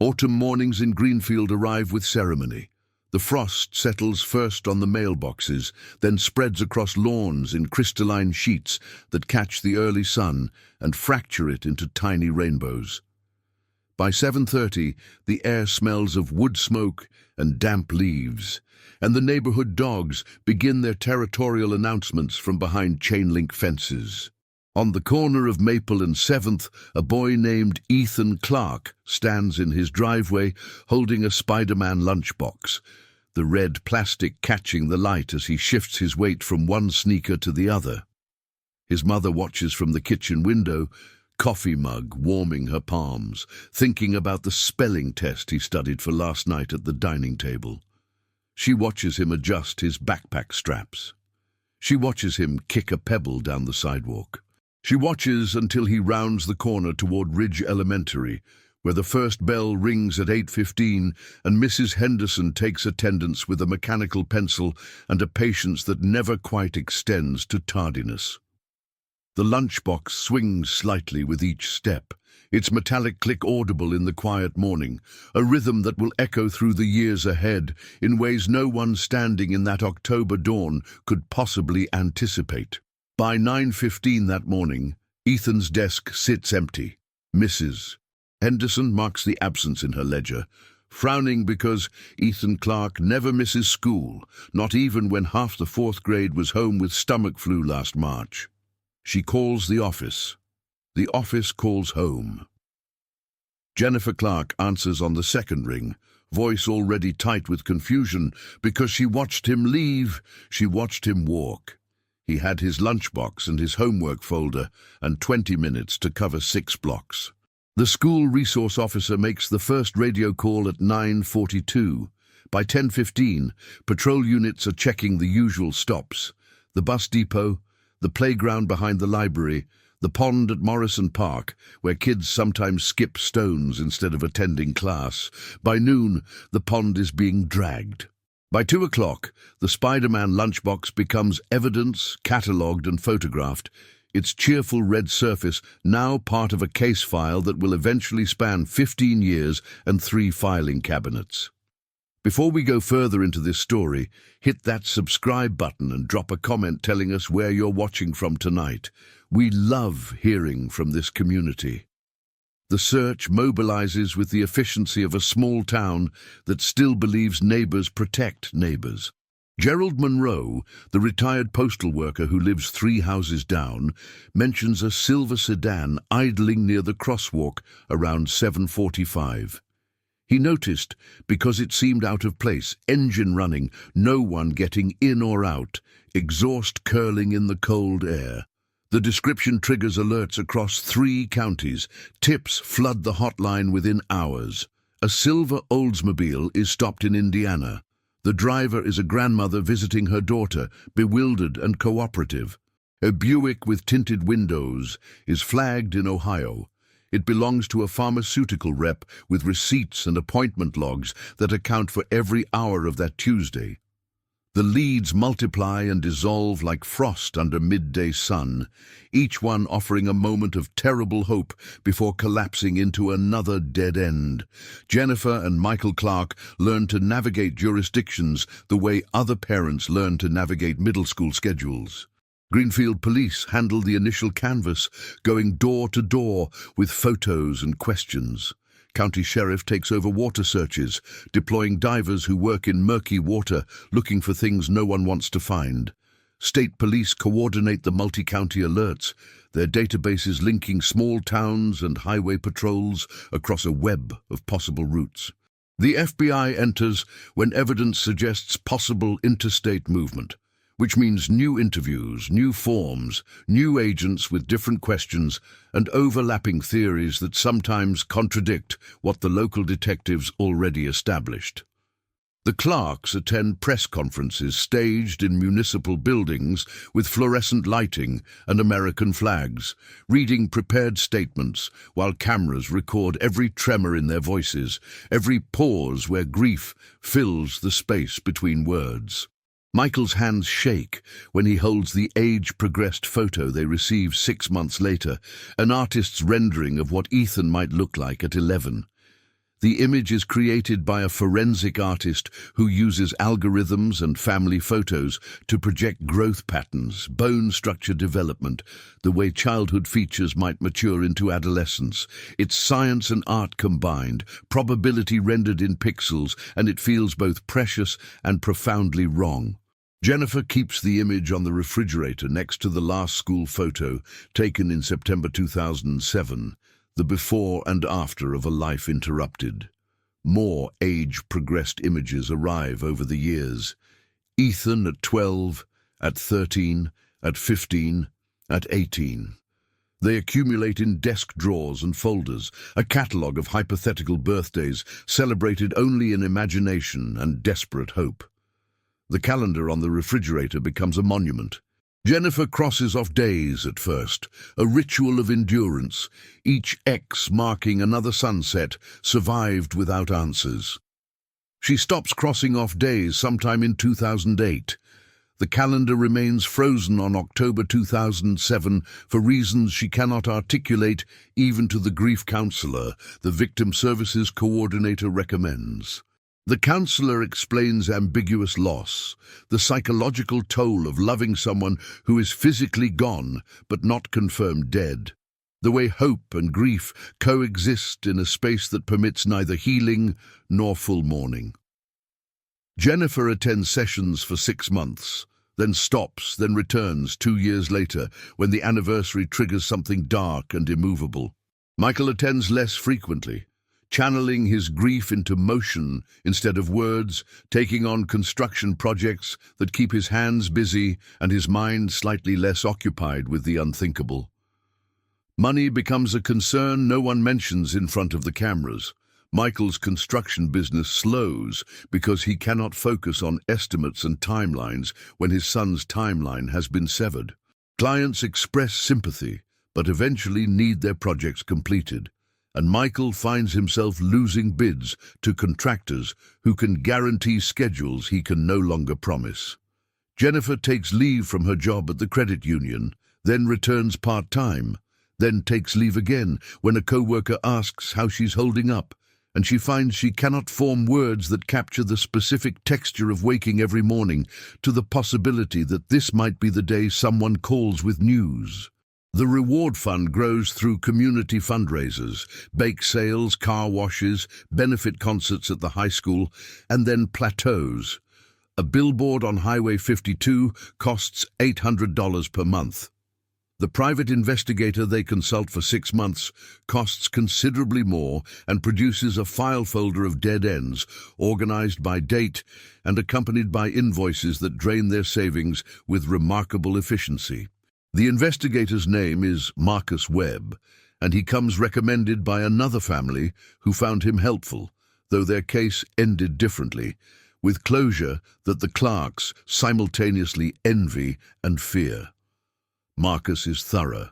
Autumn mornings in Greenfield arrive with ceremony. The frost settles first on the mailboxes, then spreads across lawns in crystalline sheets that catch the early sun and fracture it into tiny rainbows. By 7:30, the air smells of wood smoke and damp leaves, and the neighborhood dogs begin their territorial announcements from behind chain-link fences. On the corner of Maple and 7th, a boy named Ethan Clarke stands in his driveway holding a Spider-Man lunchbox, the red plastic catching the light as he shifts his weight from one sneaker to the other. His mother watches from the kitchen window, coffee mug warming her palms, thinking about the spelling test he studied for last night at the dining table. She watches him adjust his backpack straps. She watches him kick a pebble down the sidewalk. She watches until he rounds the corner toward Ridge Elementary, where the first bell rings at 8:15 and Mrs. Henderson takes attendance with a mechanical pencil and a patience that never quite extends to tardiness. The lunchbox swings slightly with each step, its metallic click audible in the quiet morning, a rhythm that will echo through the years ahead in ways no one standing in that October dawn could possibly anticipate. By 9:15 that morning, Ethan's desk sits empty. Mrs. Henderson marks the absence in her ledger, frowning because Ethan Clarke never misses school, not even when half the 4th grade was home with stomach flu last March. She calls the office. The office calls home. Jennifer Clarke answers on the second ring, voice already tight with confusion because she watched him leave, she watched him walk. He had his lunchbox and his homework folder and 20 minutes to cover 6 blocks. The school resource officer makes the first radio call at 9:42. By 10:15, patrol units are checking the usual stops: the bus depot, the playground behind the library, the pond at Morrison Park, where kids sometimes skip stones instead of attending class. By noon, the pond is being dragged. By 2 o'clock, the Spider-Man lunchbox becomes evidence, catalogued and photographed, its cheerful red surface now part of a case file that will eventually span 15 years and 3 filing cabinets. Before we go further into this story, hit that subscribe button and drop a comment telling us where you're watching from tonight. We love hearing from this community. The search mobilizes with the efficiency of a small town that still believes neighbors protect neighbors. Gerald Monroe, the retired postal worker who lives 3 houses down, mentions a silver sedan idling near the crosswalk around 7:45. He noticed, because it seemed out of place, engine running, no one getting in or out, exhaust curling in the cold air. The description triggers alerts across 3 counties. Tips flood the hotline within hours. A silver Oldsmobile is stopped in Indiana. The driver is a grandmother visiting her daughter, bewildered and cooperative. A Buick with tinted windows is flagged in Ohio. It belongs to a pharmaceutical rep with receipts and appointment logs that account for every hour of that Tuesday. The leads multiply and dissolve like frost under midday sun, each one offering a moment of terrible hope before collapsing into another dead end. Jennifer and Michael Clarke learn to navigate jurisdictions the way other parents learn to navigate middle school schedules. Greenfield police handle the initial canvass, going door to door with photos and questions. County Sheriff takes over water searches, deploying divers who work in murky water, looking for things no one wants to find. State police coordinate the multi-county alerts, their databases linking small towns and highway patrols across a web of possible routes. The FBI enters when evidence suggests possible interstate movement, which means new interviews, new forms, new agents with different questions, and overlapping theories that sometimes contradict what the local detectives already established. The Clarks attend press conferences staged in municipal buildings with fluorescent lighting and American flags, reading prepared statements while cameras record every tremor in their voices, every pause where grief fills the space between words. Michael's hands shake when he holds the age-progressed photo they receive 6 months later, an artist's rendering of what Ethan might look like at 11. The image is created by a forensic artist who uses algorithms and family photos to project growth patterns, bone structure development, the way childhood features might mature into adolescence. It's science and art combined, probability rendered in pixels, and it feels both precious and profoundly wrong. Jennifer keeps the image on the refrigerator next to the last school photo taken in September 2007. The before and after of a life interrupted. More age-progressed images arrive over the years. Ethan at 12, at 13, at 15, at 18. They accumulate in desk drawers and folders, a catalogue of hypothetical birthdays celebrated only in imagination and desperate hope. The calendar on the refrigerator becomes a monument. Jennifer crosses off days at first, a ritual of endurance, each X marking another sunset survived without answers. She stops crossing off days sometime in 2008. The calendar remains frozen on October 2007 for reasons she cannot articulate even to the grief counselor the victim services coordinator recommends. The counselor explains ambiguous loss, the psychological toll of loving someone who is physically gone but not confirmed dead, the way hope and grief coexist in a space that permits neither healing nor full mourning. Jennifer attends sessions for 6 months, then stops, then returns 2 years later when the anniversary triggers something dark and immovable. Michael attends less frequently, channeling his grief into motion instead of words, taking on construction projects that keep his hands busy and his mind slightly less occupied with the unthinkable. Money becomes a concern no one mentions in front of the cameras. Michael's construction business slows because he cannot focus on estimates and timelines when his son's timeline has been severed. Clients express sympathy, but eventually need their projects completed, and Michael finds himself losing bids to contractors who can guarantee schedules he can no longer promise. Jennifer takes leave from her job at the credit union, then returns part-time, then takes leave again when a co-worker asks how she's holding up, and she finds she cannot form words that capture the specific texture of waking every morning to the possibility that this might be the day someone calls with news. The reward fund grows through community fundraisers, bake sales, car washes, benefit concerts at the high school, and then plateaus. A billboard on Highway 52 costs $800 per month. The private investigator they consult for 6 months costs considerably more and produces a file folder of dead ends, organized by date and accompanied by invoices that drain their savings with remarkable efficiency. The investigator's name is Marcus Webb, and he comes recommended by another family who found him helpful, though their case ended differently, with closure that the Clarkes simultaneously envy and fear. Marcus is thorough.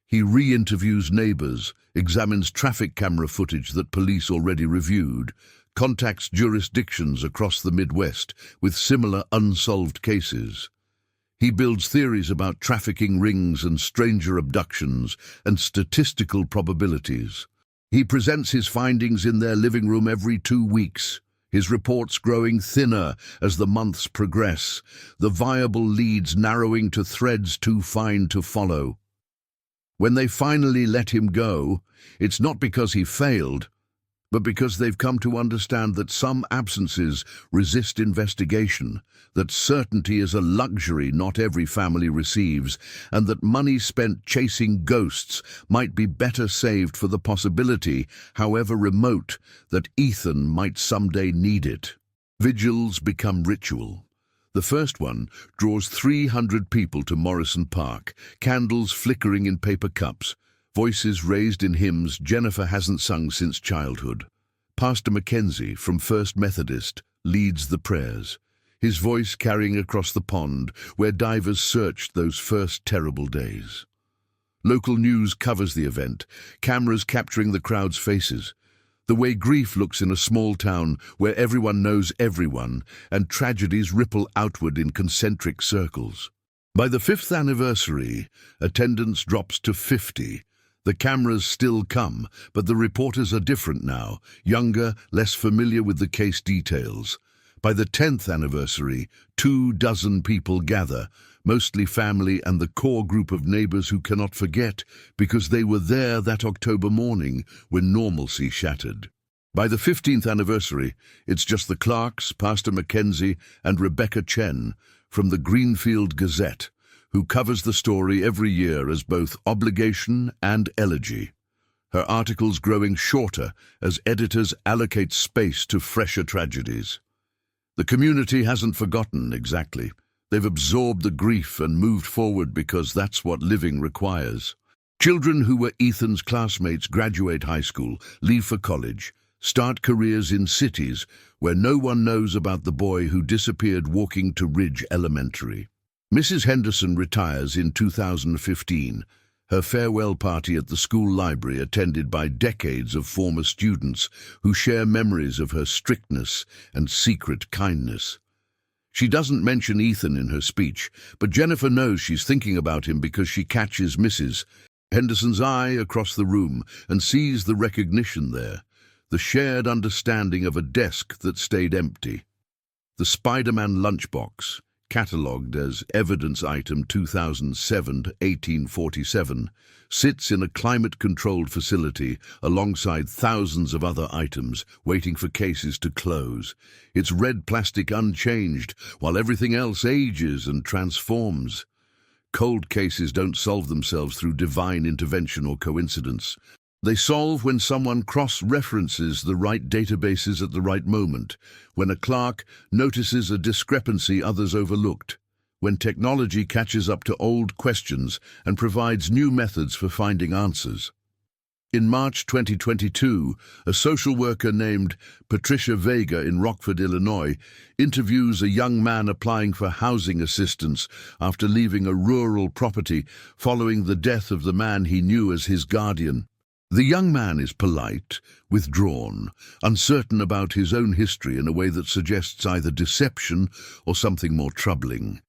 He re-interviews neighbors, examines traffic camera footage that police already reviewed, contacts jurisdictions across the Midwest with similar unsolved cases. He builds theories about trafficking rings and stranger abductions and statistical probabilities. He presents his findings in their living room every 2 weeks, his reports growing thinner as the months progress, the viable leads narrowing to threads too fine to follow. When they finally let him go, it's not because he failed, but because they've come to understand that some absences resist investigation, that certainty is a luxury not every family receives, and that money spent chasing ghosts might be better saved for the possibility, however remote, that Ethan might someday need it. Vigils become ritual. The first one draws 300 people to Morrison Park, candles flickering in paper cups, voices raised in hymns Jennifer hasn't sung since childhood. Pastor Mackenzie from First Methodist leads the prayers, his voice carrying across the pond where divers searched those first terrible days. Local news covers the event, cameras capturing the crowd's faces, the way grief looks in a small town where everyone knows everyone and tragedies ripple outward in concentric circles. By the 5th anniversary, attendance drops to 50, The cameras still come, but the reporters are different now, younger, less familiar with the case details. By the 10th anniversary, 24 people gather, mostly family and the core group of neighbors who cannot forget because they were there that October morning when normalcy shattered. By the 15th anniversary, it's just the Clarkes, Pastor Mackenzie, and Rebecca Chen from the Greenfield Gazette, who covers the story every year as both obligation and elegy. Her articles growing shorter as editors allocate space to fresher tragedies. The community hasn't forgotten exactly. They've absorbed the grief and moved forward because that's what living requires. Children who were Ethan's classmates graduate high school, leave for college, start careers in cities where no one knows about the boy who disappeared walking to Ridge Elementary. Mrs. Henderson retires in 2015, her farewell party at the school library attended by decades of former students who share memories of her strictness and secret kindness. She doesn't mention Ethan in her speech, but Jennifer knows she's thinking about him because she catches Mrs. Henderson's eye across the room and sees the recognition there, the shared understanding of a desk that stayed empty. The Spider-Man lunchbox, catalogued as Evidence Item 2007-1847, sits in a climate-controlled facility alongside thousands of other items waiting for cases to close. Its red plastic unchanged, while everything else ages and transforms. Cold cases don't solve themselves through divine intervention or coincidence. They solve when someone cross-references the right databases at the right moment, when a clerk notices a discrepancy others overlooked, when technology catches up to old questions and provides new methods for finding answers. In March 2022, a social worker named Patricia Vega in Rockford, Illinois, interviews a young man applying for housing assistance after leaving a rural property following the death of the man he knew as his guardian. The young man is polite, withdrawn, uncertain about his own history in a way that suggests either deception or something more troubling.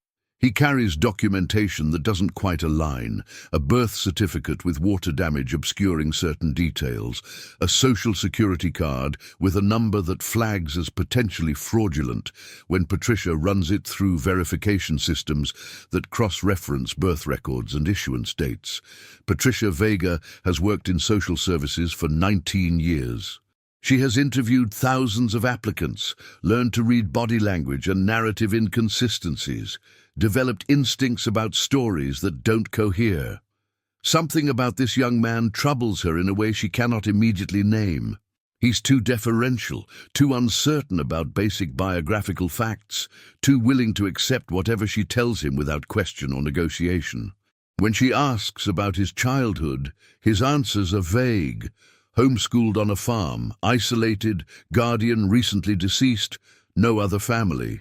He carries documentation that doesn't quite align, a birth certificate with water damage obscuring certain details, a social security card with a number that flags as potentially fraudulent when Patricia runs it through verification systems that cross-reference birth records and issuance dates. Patricia Vega has worked in social services for 19 years. She has interviewed thousands of applicants, learned to read body language and narrative inconsistencies, developed instincts about stories that don't cohere. Something about this young man troubles her in a way she cannot immediately name. He's too deferential, too uncertain about basic biographical facts, too willing to accept whatever she tells him without question or negotiation. When she asks about his childhood, his answers are vague. Homeschooled on a farm, isolated, guardian recently deceased, no other family.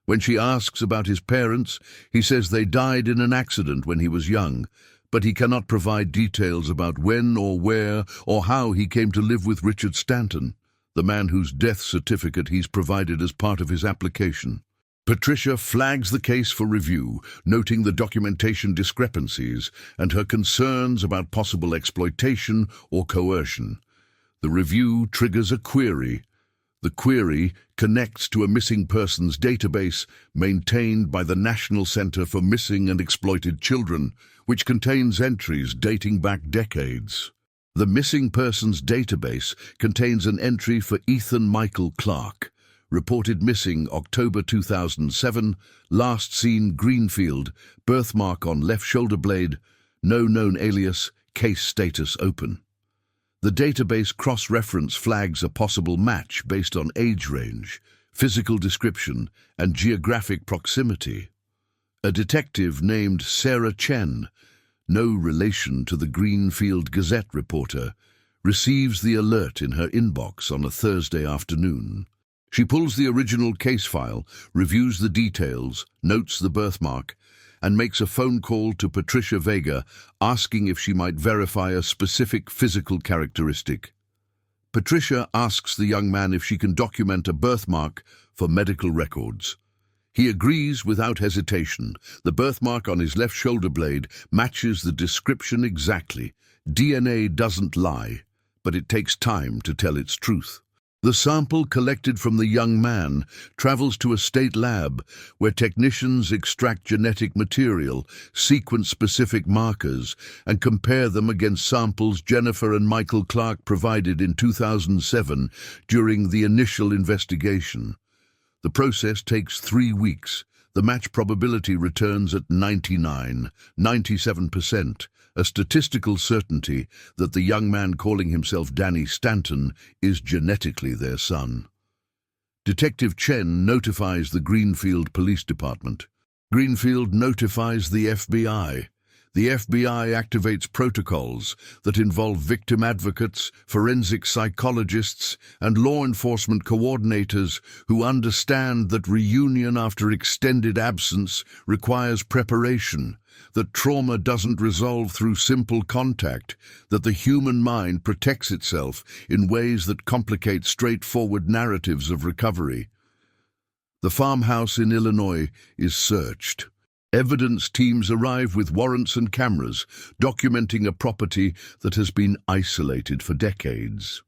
When she asks about his parents, he says they died in an accident when he was young, but he cannot provide details about when or where or how he came to live with Richard Stanton, the man whose death certificate he's provided as part of his application. Patricia flags the case for review, noting the documentation discrepancies and her concerns about possible exploitation or coercion. The review triggers a query. The query connects to a missing persons database maintained by the National Center for Missing and Exploited Children, which contains entries dating back decades. The missing persons database contains an entry for Ethan Michael Clarke, reported missing October 2007, last seen Greenfield, birthmark on left shoulder blade, no known alias, case status open. The database cross-reference flags a possible match based on age range, physical description, and geographic proximity. A detective named Sarah Chen, no relation to the Greenfield Gazette reporter, receives the alert in her inbox on a Thursday afternoon. She pulls the original case file, reviews the details, notes the birthmark, and makes a phone call to Patricia Vega asking if she might verify a specific physical characteristic. Patricia asks the young man if she can document a birthmark for medical records. He agrees without hesitation. The birthmark on his left shoulder blade matches the description exactly, DNA doesn't lie, but it takes time to tell its truth. The sample collected from the young man travels to a state lab where technicians extract genetic material, sequence specific markers, and compare them against samples Jennifer and Michael Clarke provided in 2007 during the initial investigation. The process takes 3 weeks. The match probability returns at 97%, a statistical certainty that the young man calling himself Danny Stanton is genetically their son. Detective Chen notifies the Greenfield Police Department. Greenfield notifies the FBI. The FBI activates protocols that involve victim advocates, forensic psychologists, and law enforcement coordinators who understand that reunion after extended absence requires preparation, that trauma doesn't resolve through simple contact, that the human mind protects itself in ways that complicate straightforward narratives of recovery. The farmhouse in Illinois is searched. Evidence teams arrive with warrants and cameras, documenting a property that has been isolated for decades.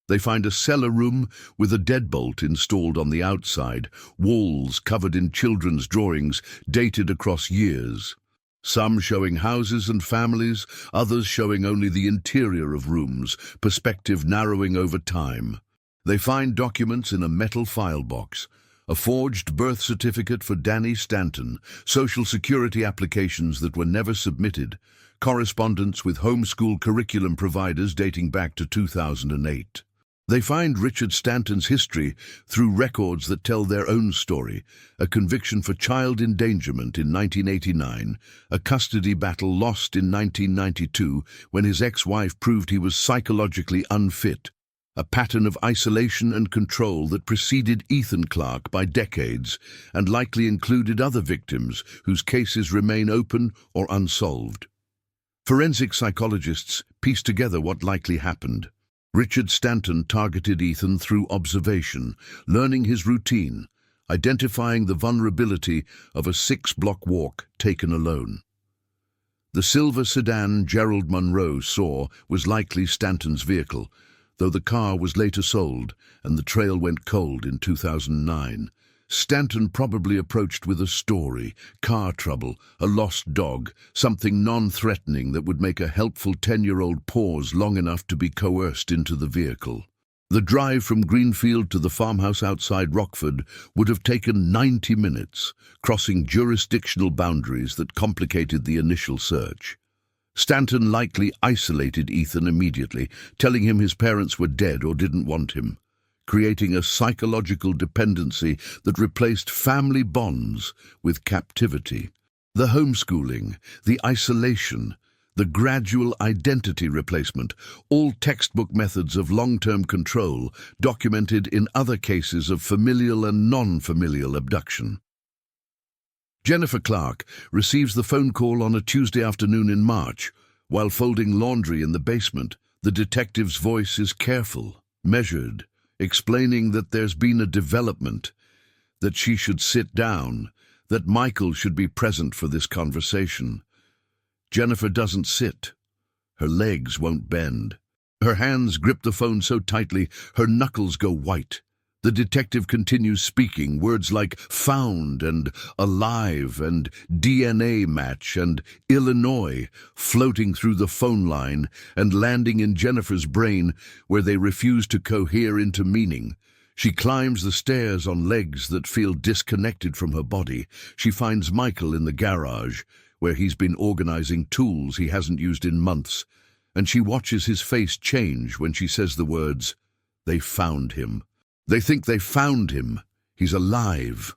They find a cellar room with a deadbolt installed on the outside, walls covered in children's drawings dated across years. Some showing houses and families, others showing only the interior of rooms, perspective narrowing over time. They find documents in a metal file box, a forged birth certificate for Danny Stanton, social security applications that were never submitted, correspondence with homeschool curriculum providers dating back to 2008. They find Richard Stanton's history through records that tell their own story, a conviction for child endangerment in 1989, a custody battle lost in 1992 when his ex-wife proved he was psychologically unfit, a pattern of isolation and control that preceded Ethan Clarke by decades and likely included other victims whose cases remain open or unsolved. Forensic psychologists piece together what likely happened. Richard Stanton targeted Ethan through observation, learning his routine, identifying the vulnerability of a 6-block walk taken alone. The silver sedan Gerald Monroe saw was likely Stanton's vehicle, though the car was later sold and the trail went cold in 2009. Stanton probably approached with a story, car trouble, a lost dog, something non-threatening that would make a helpful 10-year-old pause long enough to be coerced into the vehicle. The drive from Greenfield to the farmhouse outside Rockford would have taken 90 minutes, crossing jurisdictional boundaries that complicated the initial search. Stanton likely isolated Ethan immediately, telling him his parents were dead or didn't want him, creating a psychological dependency that replaced family bonds with captivity. The homeschooling, the isolation, the gradual identity replacement, all textbook methods of long-term control documented in other cases of familial and non-familial abduction. Jennifer Clarke receives the phone call on a Tuesday afternoon in March. While folding laundry in the basement, the detective's voice is careful, measured, explaining that there's been a development, that she should sit down, that Michael should be present for this conversation. Jennifer doesn't sit. Her legs won't bend. Her hands grip the phone so tightly, her knuckles go white. The detective continues speaking, words like found and alive and DNA match and Illinois floating through the phone line and landing in Jennifer's brain where they refuse to cohere into meaning. She climbs the stairs on legs that feel disconnected from her body. She finds Michael in the garage, where he's been organizing tools he hasn't used in months, and she watches his face change when she says the words, "They found him." They think they found him. He's alive.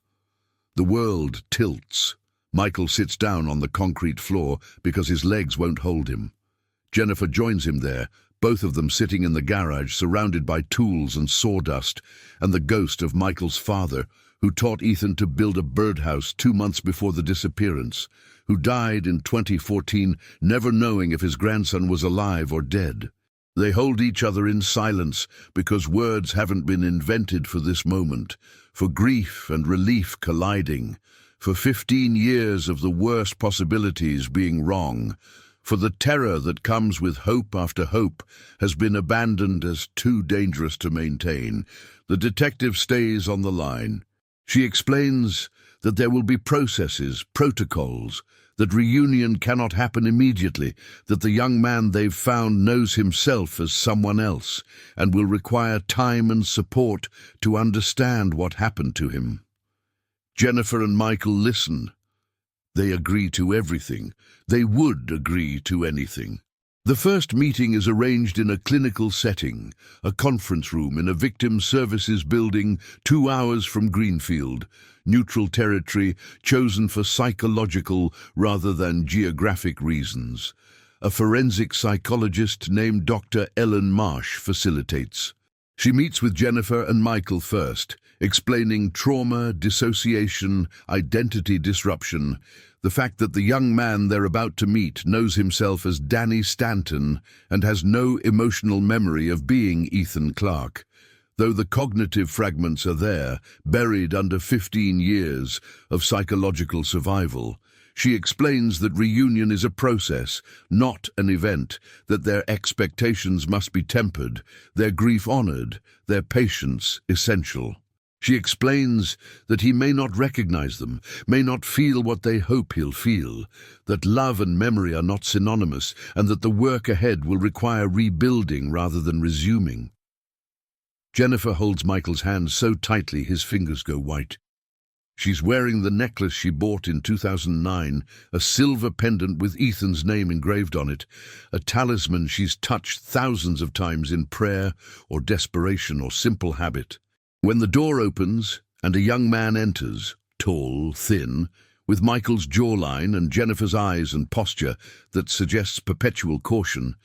The world tilts. Michael sits down on the concrete floor because his legs won't hold him. Jennifer joins him there, both of them sitting in the garage surrounded by tools and sawdust, and the ghost of Michael's father, who taught Ethan to build a birdhouse 2 months before the disappearance, who died in 2014 never knowing if his grandson was alive or dead. They hold each other in silence because words haven't been invented for this moment, for grief and relief colliding, for 15 years of the worst possibilities being wrong, For the terror that comes with hope after hope has been abandoned as too dangerous to maintain. The detective stays on the line. She explains that there will be processes, protocols, that reunion cannot happen immediately, that the young man they've found knows himself as someone else and will require time and support to understand what happened to him. Jennifer and Michael listen. They agree to everything. They would agree to anything. The first meeting is arranged in a clinical setting, a conference room in a victim services building 2 hours from Greenfield, neutral territory chosen for psychological rather than geographic reasons. A forensic psychologist named Dr. Ellen Marsh facilitates. She meets with Jennifer and Michael first, explaining trauma, dissociation, identity disruption, the fact that the young man they're about to meet knows himself as Danny Stanton and has no emotional memory of being Ethan Clarke, though the cognitive fragments are there, buried under 15 years of psychological survival. She explains that reunion is a process, not an event, that their expectations must be tempered, their grief honored, their patience essential. She explains that he may not recognize them, may not feel what they hope he'll feel, that love and memory are not synonymous, and that the work ahead will require rebuilding rather than resuming. Jennifer holds Michael's hand so tightly his fingers go white. She's wearing the necklace she bought in 2009, a silver pendant with Ethan's name engraved on it, a talisman she's touched thousands of times in prayer or desperation or simple habit. When the door opens and a young man enters, tall, thin, with Michael's jawline and Jennifer's eyes and posture that suggests perpetual caution,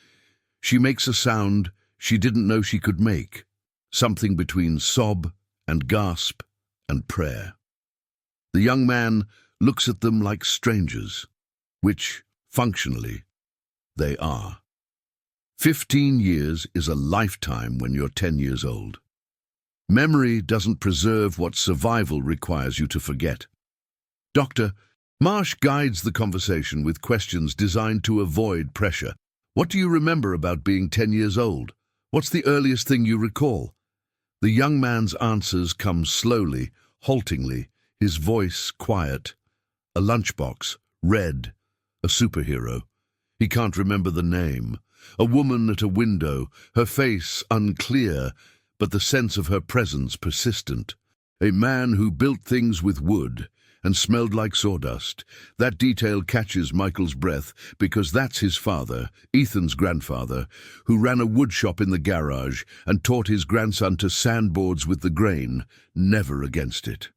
she makes a sound she didn't know she could make, something between sob and gasp and prayer. The young man looks at them like strangers, which, functionally, they are. 15 years is a lifetime when you're 10 years old. Memory doesn't preserve what survival requires you to forget. Dr. Marsh guides the conversation with questions designed to avoid pressure. What do you remember about being 10 years old? What's the earliest thing you recall? The young man's answers come slowly, haltingly, his voice quiet. A lunchbox, red, a superhero. He can't remember the name. A woman at a window, her face unclear, but the sense of her presence persistent. A man who built things with wood and smelled like sawdust. That detail catches Michael's breath because that's his father, Ethan's grandfather, who ran a wood shop in the garage and taught his grandson to sandboards with the grain, never against it.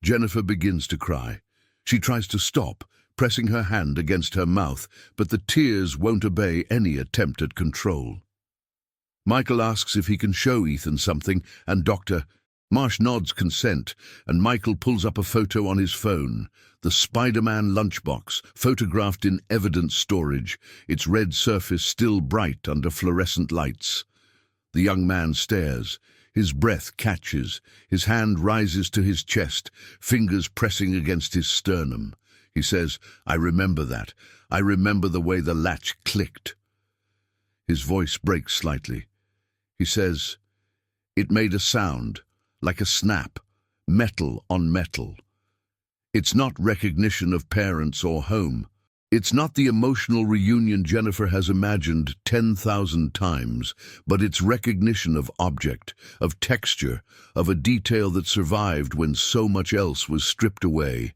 Jennifer begins to cry. She tries to stop, pressing her hand against her mouth, but the tears won't obey any attempt at control. Michael asks if he can show Ethan something, and Dr. Marsh nods consent, and Michael pulls up a photo on his phone, the Spider-Man lunchbox, photographed in evidence storage, its red surface still bright under fluorescent lights. The young man stares. His breath catches. His hand rises to his chest, fingers pressing against his sternum. He says, "I remember that. I remember the way the latch clicked." His voice breaks slightly. He says, "It made a sound, like a snap, metal on metal." It's not recognition of parents or home. It's not the emotional reunion Jennifer has imagined 10,000 times, but it's recognition of object, of texture, of a detail that survived when so much else was stripped away.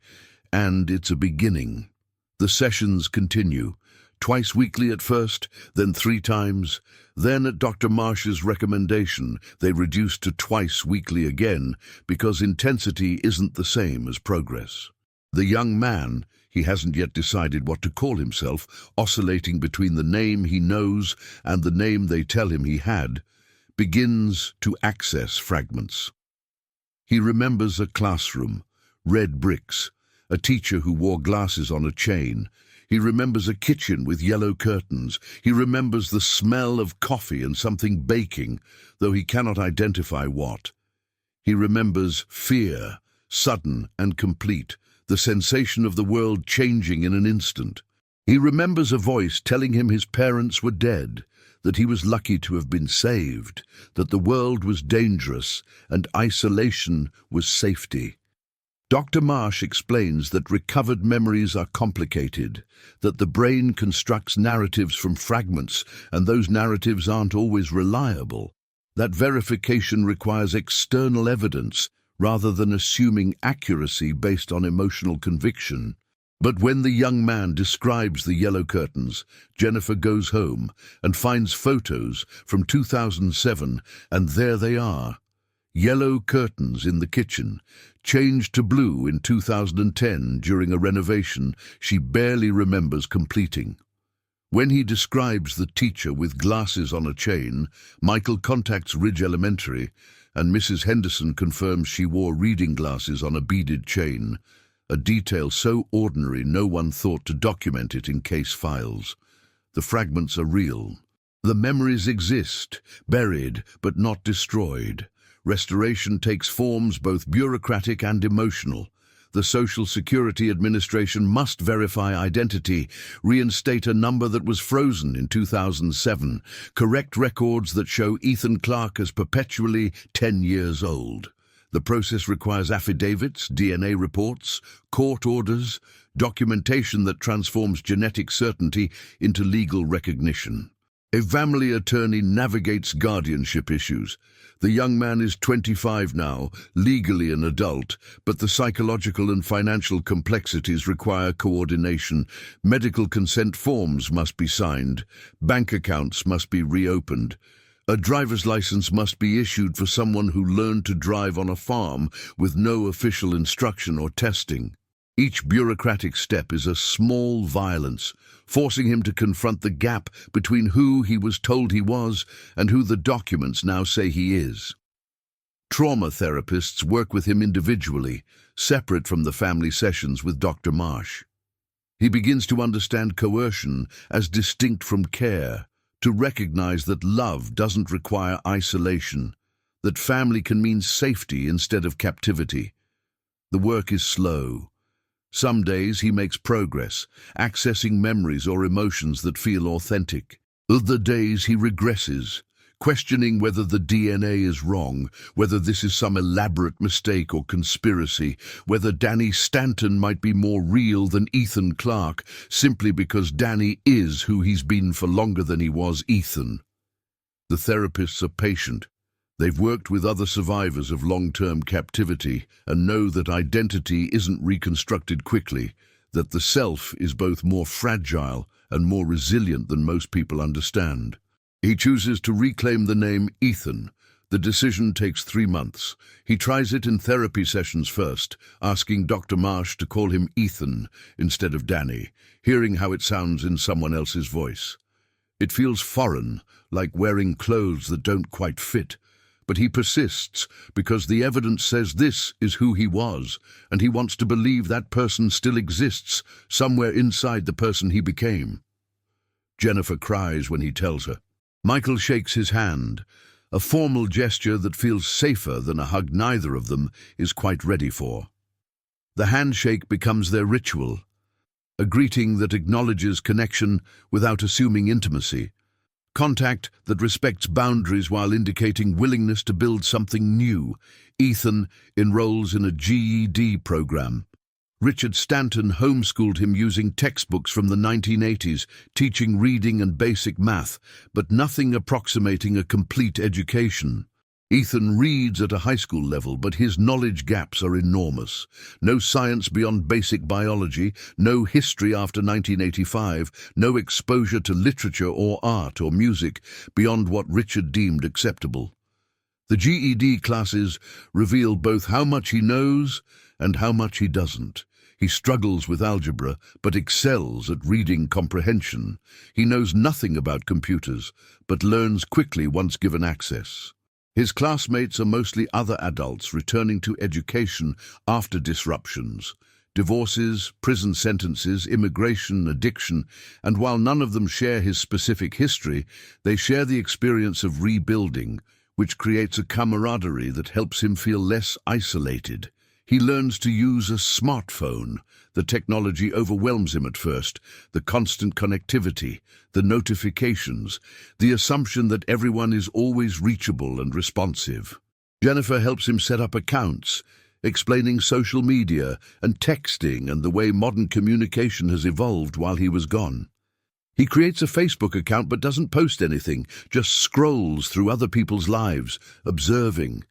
And it's a beginning. The sessions continue. Twice weekly at first, then 3 times. Then at Dr. Marsh's recommendation, they reduced to twice weekly again because intensity isn't the same as progress. The young man, he hasn't yet decided what to call himself, oscillating between the name he knows and the name they tell him he had, begins to access fragments. He remembers a classroom, red bricks, a teacher who wore glasses on a chain. He remembers a kitchen with yellow curtains. He remembers the smell of coffee and something baking, though he cannot identify what. He remembers fear, sudden and complete, the sensation of the world changing in an instant. He remembers a voice telling him his parents were dead, that he was lucky to have been saved, that the world was dangerous and isolation was safety. Dr. Marsh explains that recovered memories are complicated, that the brain constructs narratives from fragments, and those narratives aren't always reliable. That verification requires external evidence rather than assuming accuracy based on emotional conviction. But when the young man describes the yellow curtains, Jennifer goes home and finds photos from 2007, and there they are. Yellow curtains in the kitchen, changed to blue in 2010 during a renovation she barely remembers completing. When he describes the teacher with glasses on a chain, Michael contacts Ridge Elementary, and Mrs. Henderson confirms she wore reading glasses on a beaded chain, a detail so ordinary no one thought to document it in case files. The fragments are real. The memories exist, buried but not destroyed. Restoration takes forms both bureaucratic and emotional. The Social Security Administration must verify identity, reinstate a number that was frozen in 2007, correct records that show Ethan Clarke as perpetually 10 years old. The process requires affidavits, DNA reports, court orders, documentation that transforms genetic certainty into legal recognition. A family attorney navigates guardianship issues. The young man is 25 now, legally an adult, but the psychological and financial complexities require coordination. Medical consent forms must be signed. Bank accounts must be reopened. A driver's license must be issued for someone who learned to drive on a farm with no official instruction or testing. Each bureaucratic step is a small violence, forcing him to confront the gap between who he was told he was and who the documents now say he is. Trauma therapists work with him individually, separate from the family sessions with Dr. Marsh. He begins to understand coercion as distinct from care, to recognize that love doesn't require isolation, that family can mean safety instead of captivity. The work is slow. Some days he makes progress, accessing memories or emotions that feel authentic. Other days he regresses, questioning whether the DNA is wrong, whether this is some elaborate mistake or conspiracy, whether Danny Stanton might be more real than Ethan Clarke, simply because Danny is who he's been for longer than he was Ethan. The therapists are patient. They've worked with other survivors of long-term captivity and know that identity isn't reconstructed quickly, that the self is both more fragile and more resilient than most people understand. He chooses to reclaim the name Ethan. The decision takes 3 months. He tries it in therapy sessions first, asking Dr. Marsh to call him Ethan instead of Danny, hearing how it sounds in someone else's voice. It feels foreign, like wearing clothes that don't quite fit. But he persists because the evidence says this is who he was, and he wants to believe that person still exists somewhere inside the person he became. Jennifer cries when he tells her. Michael shakes his hand, a formal gesture that feels safer than a hug neither of them is quite ready for. The handshake becomes their ritual, a greeting that acknowledges connection without assuming intimacy. Contact that respects boundaries while indicating willingness to build something new. Ethan enrolls in a GED program. Richard Stanton homeschooled him using textbooks from the 1980s, teaching reading and basic math, but nothing approximating a complete education. Ethan reads at a high school level, but his knowledge gaps are enormous. No science beyond basic biology, no history after 1985, no exposure to literature or art or music beyond what Richard deemed acceptable. The GED classes reveal both how much he knows and how much he doesn't. He struggles with algebra, but excels at reading comprehension. He knows nothing about computers, but learns quickly once given access. His classmates are mostly other adults returning to education after disruptions, divorces, prison sentences, immigration, addiction, and while none of them share his specific history, they share the experience of rebuilding, which creates a camaraderie that helps him feel less isolated. He learns to use a smartphone. The technology overwhelms him at first. The constant connectivity, the notifications, the assumption that everyone is always reachable and responsive. Jennifer helps him set up accounts, explaining social media and texting and the way modern communication has evolved while he was gone. He creates a Facebook account but doesn't post anything, just scrolls through other people's lives, observing.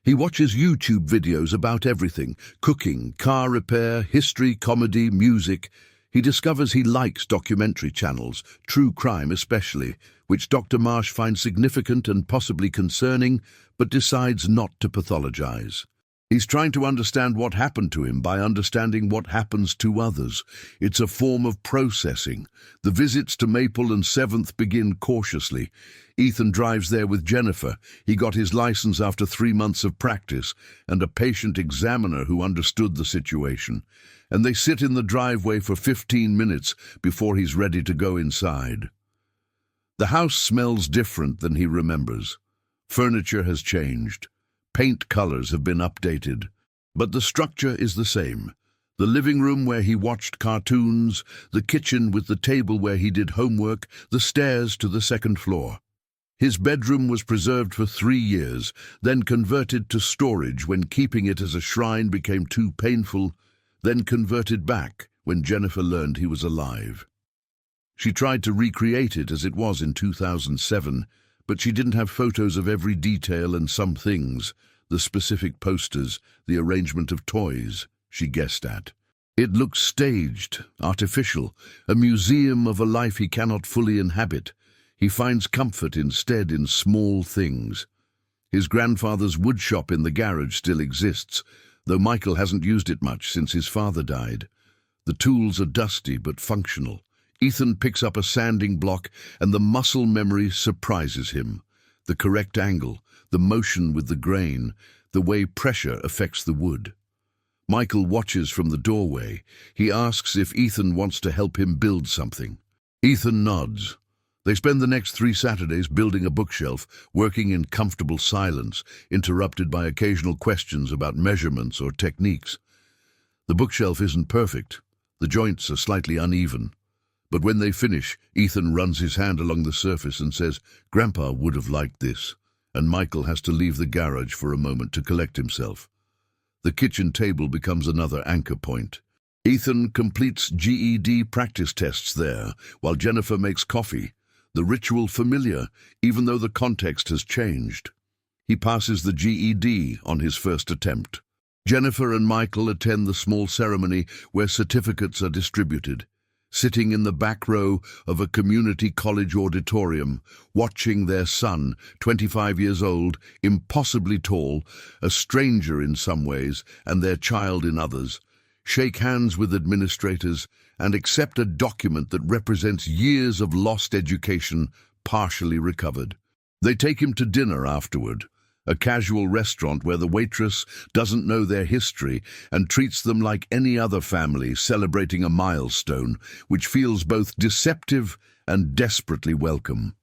He watches YouTube videos about everything: cooking, car repair, history, comedy, music. He discovers he likes documentary channels, true crime especially, which Dr. Marsh finds significant and possibly concerning, but decides not to pathologize. He's trying to understand what happened to him by understanding what happens to others. It's a form of processing. The visits to Maple and 7th begin cautiously. Ethan drives there with Jennifer. He got his license after 3 months of practice and a patient examiner who understood the situation. And they sit in the driveway for 15 minutes before he's ready to go inside. The house smells different than he remembers. Furniture has changed. Paint colors have been updated, but the structure is the same. The living room where he watched cartoons, the kitchen with the table where he did homework, the stairs to the 2nd floor. His bedroom was preserved for 3 years, then converted to storage when keeping it as a shrine became too painful, then converted back when Jennifer learned he was alive. She tried to recreate it as it was in 2007, but she didn't have photos of every detail and some things, the specific posters, the arrangement of toys, she guessed at. It looks staged, artificial, a museum of a life he cannot fully inhabit. He finds comfort instead in small things. His grandfather's woodshop in the garage still exists, though Michael hasn't used it much since his father died. The tools are dusty but functional. Ethan picks up a sanding block and the muscle memory surprises him. The correct angle, the motion with the grain, the way pressure affects the wood. Michael watches from the doorway. He asks if Ethan wants to help him build something. Ethan nods. They spend the next 3 Saturdays building a bookshelf, working in comfortable silence, interrupted by occasional questions about measurements or techniques. The bookshelf isn't perfect. The joints are slightly uneven. But when they finish, Ethan runs his hand along the surface and says, "Grandpa would have liked this," and Michael has to leave the garage for a moment to collect himself. The kitchen table becomes another anchor point. Ethan completes GED practice tests there, while Jennifer makes coffee, the ritual familiar, even though the context has changed. He passes the GED on his first attempt. Jennifer and Michael attend the small ceremony where certificates are distributed. Sitting in the back row of a community college auditorium, watching their son, 25 years old, impossibly tall, a stranger in some ways and their child in others, shake hands with administrators and accept a document that represents years of lost education partially recovered. They take him to dinner afterward, a casual restaurant where the waitress doesn't know their history and treats them like any other family celebrating a milestone, which feels both deceptive and desperately welcome.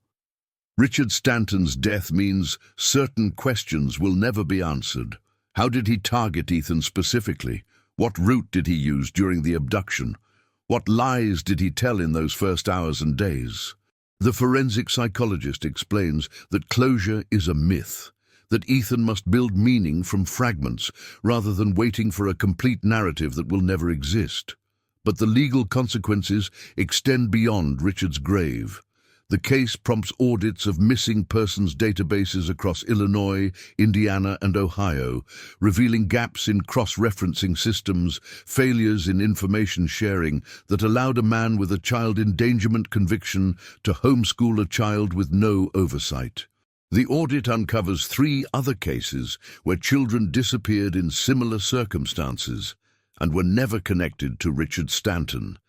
Richard Stanton's death means certain questions will never be answered. How did he target Ethan specifically? What route did he use during the abduction? What lies did he tell in those first hours and days? The forensic psychologist explains that closure is a myth, that Ethan must build meaning from fragments rather than waiting for a complete narrative that will never exist. But the legal consequences extend beyond Richard's grave. The case prompts audits of missing persons databases across Illinois, Indiana, and Ohio, revealing gaps in cross-referencing systems, failures in information sharing that allowed a man with a child endangerment conviction to homeschool a child with no oversight. The audit uncovers 3 other cases where children disappeared in similar circumstances and were never connected to Richard Stanton,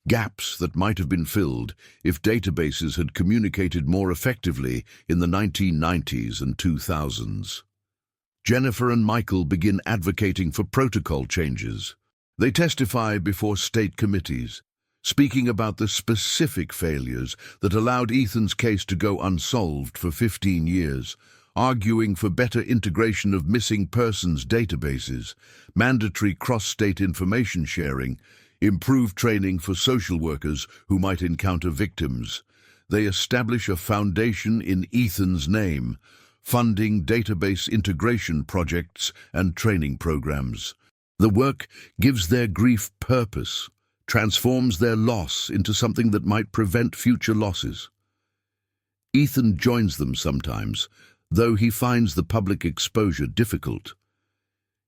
gaps that might have been filled if databases had communicated more effectively in the 1990s and 2000s. Jennifer and Michael begin advocating for protocol changes. They testify before state committees, speaking about the specific failures that allowed Ethan's case to go unsolved for 15 years, arguing for better integration of missing persons databases, mandatory cross-state information sharing, improved training for social workers who might encounter victims. They establish a foundation in Ethan's name, funding database integration projects and training programs. The work gives their grief purpose, transforms their loss into something that might prevent future losses. Ethan joins them sometimes, though he finds the public exposure difficult.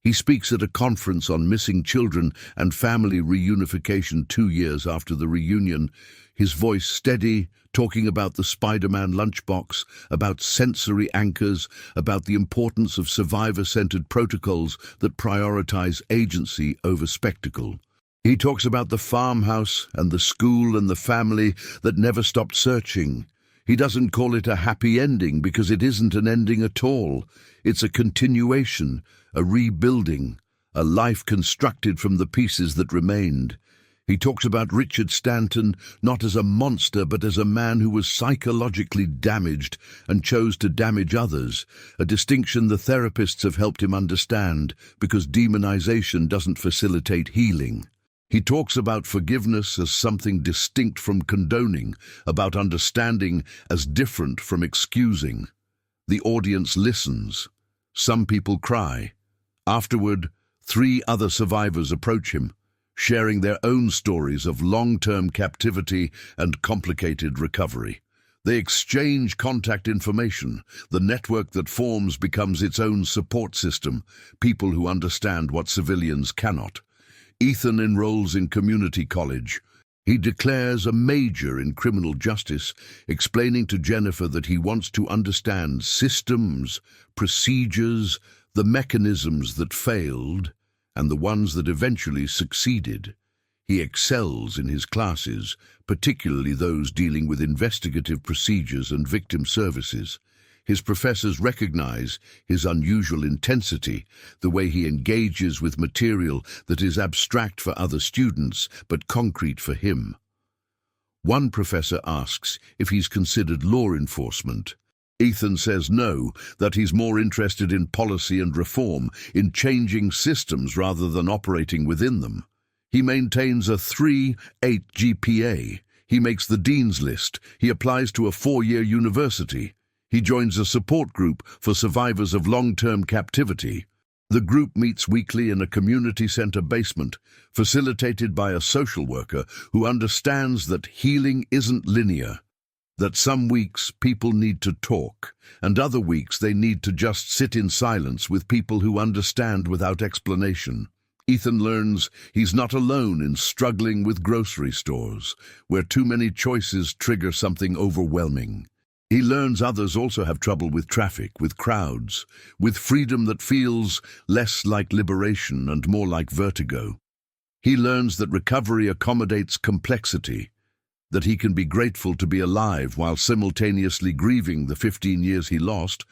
He speaks at a conference on missing children and family reunification 2 years after the reunion, his voice steady, talking about the Spider-Man lunchbox, about sensory anchors, about the importance of survivor-centered protocols that prioritize agency over spectacle. He talks about the farmhouse and the school and the family that never stopped searching. He doesn't call it a happy ending because it isn't an ending at all. It's a continuation, a rebuilding, a life constructed from the pieces that remained. He talks about Richard Stanton not as a monster but as a man who was psychologically damaged and chose to damage others, a distinction the therapists have helped him understand because demonization doesn't facilitate healing. He talks about forgiveness as something distinct from condoning, about understanding as different from excusing. The audience listens. Some people cry. Afterward, 3 other survivors approach him, sharing their own stories of long-term captivity and complicated recovery. They exchange contact information. The network that forms becomes its own support system, people who understand what civilians cannot. Ethan enrolls in community college. He declares a major in criminal justice, explaining to Jennifer that he wants to understand systems, procedures, the mechanisms that failed, and the ones that eventually succeeded. He excels in his classes, particularly those dealing with investigative procedures and victim services. His professors recognize his unusual intensity, the way he engages with material that is abstract for other students but concrete for him. One professor asks if he's considered law enforcement. Ethan says no, that he's more interested in policy and reform, in changing systems rather than operating within them. He maintains a 3.8 GPA. He makes the dean's list. He applies to a 4-year university. He joins a support group for survivors of long-term captivity. The group meets weekly in a community center basement, facilitated by a social worker who understands that healing isn't linear, that some weeks people need to talk, and other weeks they need to just sit in silence with people who understand without explanation. Ethan learns he's not alone in struggling with grocery stores, where too many choices trigger something overwhelming. He learns others also have trouble with traffic, with crowds, with freedom that feels less like liberation and more like vertigo. He learns that recovery accommodates complexity, that he can be grateful to be alive while simultaneously grieving the 15 years he lost,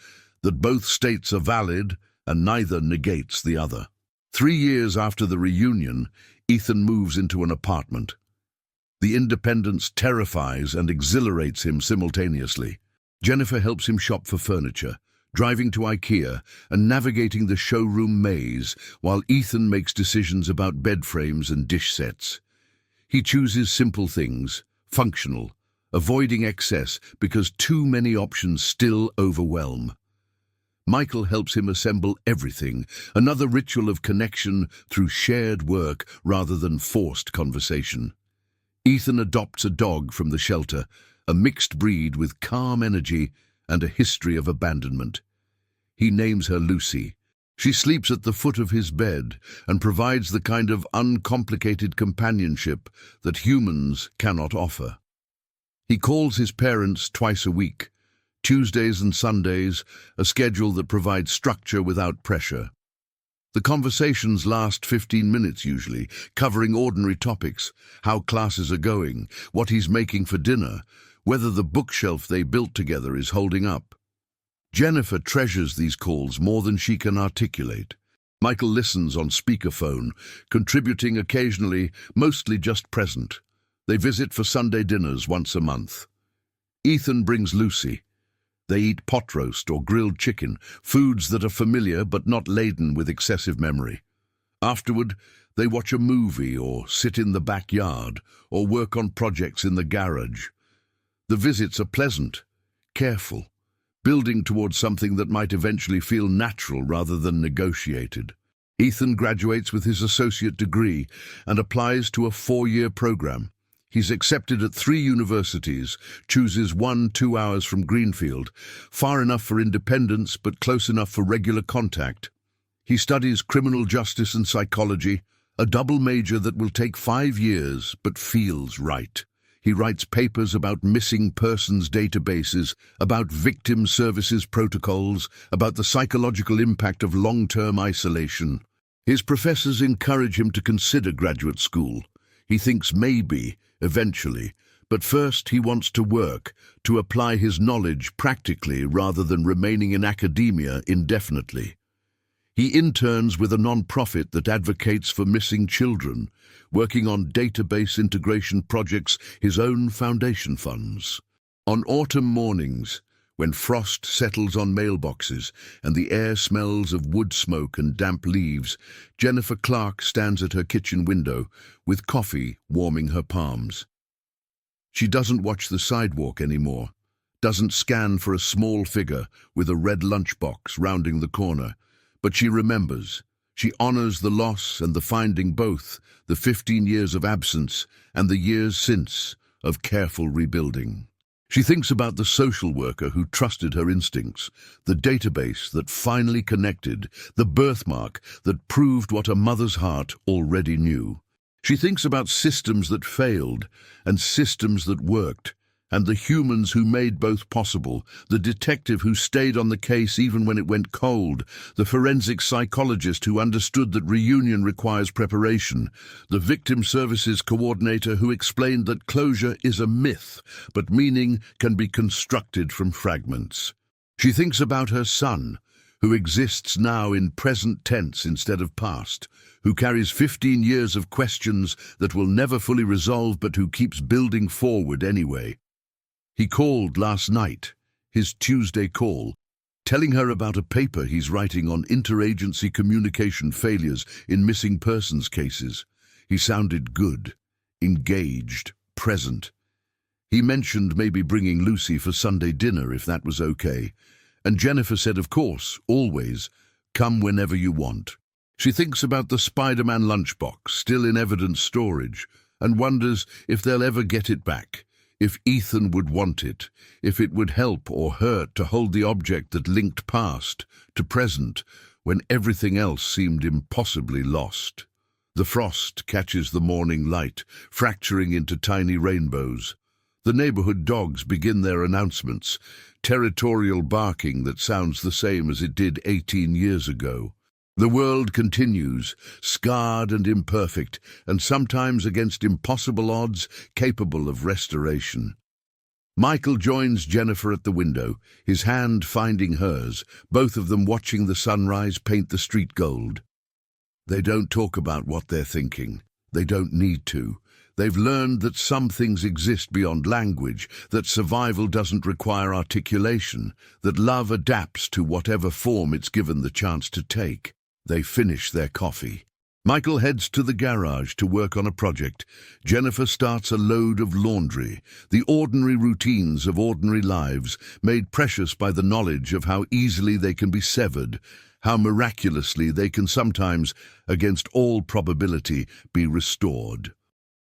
that both states are valid and neither negates the other. 3 years after the reunion, Ethan moves into an apartment. The independence terrifies and exhilarates him simultaneously. Jennifer helps him shop for furniture, driving to IKEA and navigating the showroom maze, while Ethan makes decisions about bed frames and dish sets. He chooses simple things, functional, avoiding excess because too many options still overwhelm. Michael helps him assemble everything, another ritual of connection through shared work rather than forced conversation. Ethan adopts a dog from the shelter, a mixed breed with calm energy and a history of abandonment. He names her Lucy. She sleeps at the foot of his bed and provides the kind of uncomplicated companionship that humans cannot offer. He calls his parents twice a week, Tuesdays and Sundays, a schedule that provides structure without pressure. The conversations last 15 minutes usually, covering ordinary topics, how classes are going, what he's making for dinner, whether the bookshelf they built together is holding up. Jennifer treasures these calls more than she can articulate. Michael listens on speakerphone, contributing occasionally, mostly just present. They visit for Sunday dinners once a month. Ethan brings Lucy. They eat pot roast or grilled chicken, foods that are familiar but not laden with excessive memory. Afterward, they watch a movie or sit in the backyard or work on projects in the garage. The visits are pleasant, careful, building towards something that might eventually feel natural rather than negotiated. Ethan graduates with his associate degree and applies to a 4-year program. He's accepted at 3 universities, chooses 2 hours from Greenfield, far enough for independence but close enough for regular contact. He studies criminal justice and psychology, a double major that will take 5 years but feels right. He writes papers about missing persons databases, about victim services protocols, about the psychological impact of long-term isolation. His professors encourage him to consider graduate school. He thinks maybe, eventually, but first he wants to work, to apply his knowledge practically rather than remaining in academia indefinitely. He interns with a non-profit that advocates for missing children, working on database integration projects his own foundation funds. On autumn mornings, when frost settles on mailboxes and the air smells of wood smoke and damp leaves, Jennifer Clarke stands at her kitchen window with coffee warming her palms. She doesn't watch the sidewalk anymore, doesn't scan for a small figure with a red lunchbox rounding the corner, but she remembers. She honors the loss and the finding, both the 15 years of absence and the years since of careful rebuilding. She thinks about the social worker who trusted her instincts, the database that finally connected, the birthmark that proved what a mother's heart already knew. She thinks about systems that failed and systems that worked, and the humans who made both possible, the detective who stayed on the case even when it went cold, the forensic psychologist who understood that reunion requires preparation, the victim services coordinator who explained that closure is a myth, but meaning can be constructed from fragments. She thinks about her son, who exists now in present tense instead of past, who carries 15 years of questions that will never fully resolve but who keeps building forward anyway. He called last night, his Tuesday call, telling her about a paper he's writing on interagency communication failures in missing persons cases. He sounded good, engaged, present. He mentioned maybe bringing Lucy for Sunday dinner if that was okay, and Jennifer said, of course, always, come whenever you want. She thinks about the Spider-Man lunchbox still in evidence storage and wonders if they'll ever get it back. If Ethan would want it, if it would help or hurt to hold the object that linked past to present when everything else seemed impossibly lost. The frost catches the morning light, fracturing into tiny rainbows. The neighborhood dogs begin their announcements, territorial barking that sounds the same as it did 18 years ago. The world continues, scarred and imperfect, and sometimes against impossible odds, capable of restoration. Michael joins Jennifer at the window, his hand finding hers, both of them watching the sunrise paint the street gold. They don't talk about what they're thinking. They don't need to. They've learned that some things exist beyond language, that survival doesn't require articulation, that love adapts to whatever form it's given the chance to take. They finish their coffee. Michael heads to the garage to work on a project. Jennifer starts a load of laundry, the ordinary routines of ordinary lives, made precious by the knowledge of how easily they can be severed, how miraculously they can sometimes, against all probability, be restored.